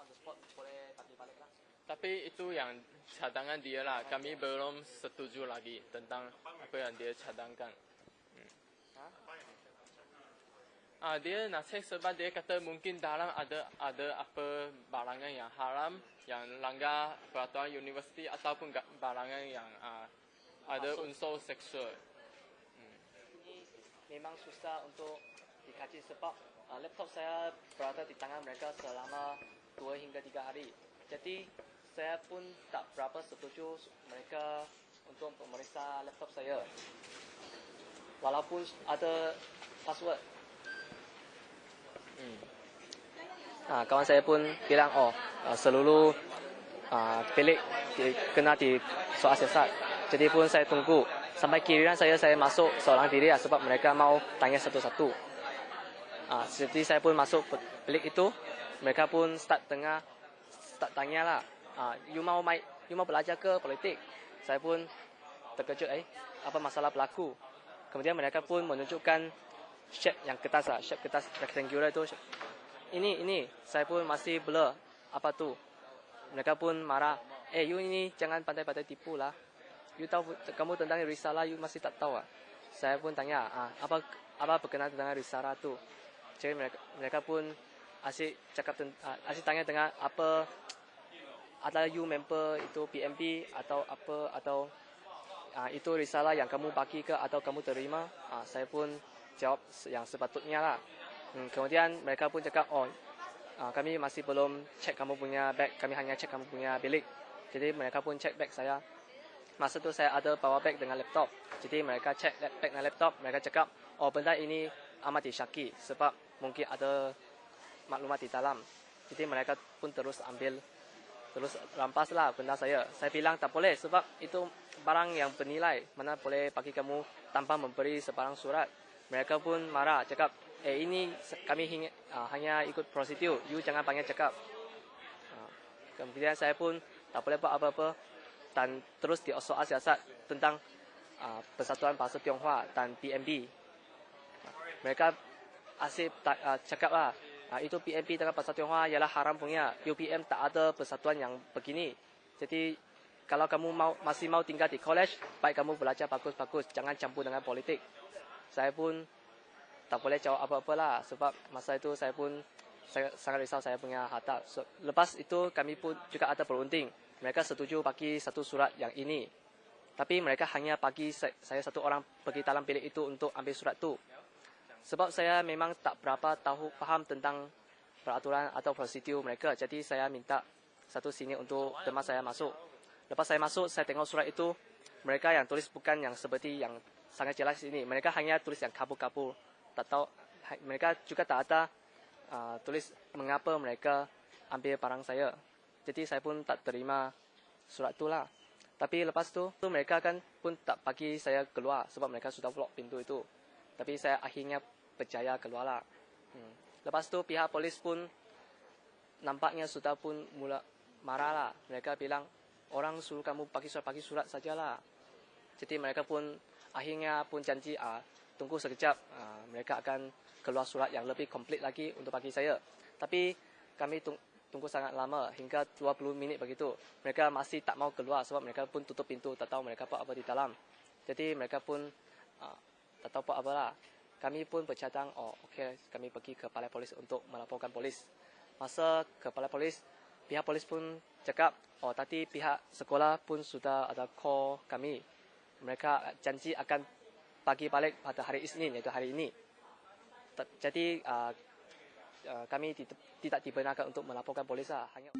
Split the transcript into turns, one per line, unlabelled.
on the spot boleh bagi balik lah.
Tapi itu yang cadangan dia lah. Kami belum setuju lagi tentang apa yang dia cadangkan. Dia nak cek sebab dia kata mungkin dalam ada apa barangan yang haram, yang langgar peraturan universiti ataupun barangan yang ada unsur seksual.
Ini memang susah untuk dikaji sebab laptop saya berada di tangan mereka selama 2 hingga 3 hari. Jadi saya pun tak berapa setuju mereka untuk memeriksa laptop saya. Walaupun ada password. Kawan saya pun bilang, seluruh bilik kena di soal siasat. Jadi pun saya tunggu sampai giliran saya masuk seorang diri sebab mereka mau tanya satu-satu. Jadi saya pun masuk bilik itu, mereka pun start tanya lah. You mau belajar ke politik? Saya pun terkejut, apa masalah berlaku? Kemudian mereka pun menunjukkan shape yang kertas lah, shape kertas rectangular itu. Ini, saya pun masih blur. Apa tu? Mereka pun marah. You ini jangan pandai-pandai tipu lah. You tahu kamu tentang risalah, you masih tak tahu ah. Saya pun tanya, apa berkenaan tentang risalah tu? Jadi mereka pun asyik tanya dengan apa, ada you member itu PMP atau apa, atau itu risalah yang kamu bagi ke atau kamu terima. Saya pun jawab yang sepatutnya lah. Kemudian mereka pun cakap, kami masih belum cek kamu punya bag, kami hanya cek kamu punya bilik. Jadi mereka pun cek bag saya. Masa tu saya ada bawa bag dengan laptop. Jadi mereka cek bag dengan laptop, mereka cakap, benda ini amat disyaki sebab mungkin ada maklumat di dalam. Jadi mereka pun terus rampas lah benda saya. Saya bilang tak boleh sebab itu barang yang bernilai. Mana boleh bagi kamu tanpa memberi sebarang surat. Mereka pun marah, cakap, ini kami hanya ikut prosedur, you jangan banyak cakap. Kemudian saya pun tak boleh buat apa-apa dan terus soal siasat tentang Persatuan Bahasa Tionghoa dan PMB. Mereka asyik cakap lah, itu PMB dengan Bahasa Tionghoa ialah haram punya. UPM tak ada persatuan yang begini. Jadi kalau kamu masih mau tinggal di college, baik kamu belajar bagus-bagus, jangan campur dengan politik. Saya pun tak boleh jawab apa-apa lah sebab masa itu saya sangat risau saya punya harta. Lepas itu kami pun juga ada berunding. Mereka setuju bagi satu surat yang ini. Tapi mereka hanya bagi saya satu orang pergi dalam bilik itu untuk ambil surat itu. Sebab saya memang tak berapa faham tentang peraturan atau prosedur mereka. Jadi saya minta satu sini untuk teman saya masuk. Lepas saya masuk, saya tengok surat itu. Mereka yang tulis bukan yang seperti yang sangat jelas ini. Mereka hanya tulis yang kabur-kabur. Tak tahu, mereka juga tak ada tulis mengapa mereka ambil barang saya. Jadi saya pun tak terima surat tu lah. Tapi lepas tu mereka kan pun tak bagi saya keluar sebab mereka sudah block pintu itu. Tapi saya akhirnya berjaya keluar lah. Lepas tu pihak polis pun nampaknya sudah pun mula marah lah. Mereka bilang, orang suruh kamu bagi surat sajalah. Jadi mereka pun akhirnya pun janji tunggu sekejap, mereka akan keluar surat yang lebih komplit lagi untuk bagi saya. Tapi kami tunggu sangat lama, hingga 20 minit begitu. Mereka masih tak mau keluar sebab mereka pun tutup pintu, tak tahu mereka buat apa di dalam. Jadi mereka pun tak tahu buat apa lah. Kami pun bercadang, okey, kami pergi ke balai polis untuk melaporkan polis. Masa ke balai polis, pihak polis pun cakap, tadi pihak sekolah pun sudah ada call kami. Mereka janji akan bagi balik pada hari Isnin, iaitu hari ini. Jadi kami tidak dibenarkan untuk melaporkan polis lah. Hanya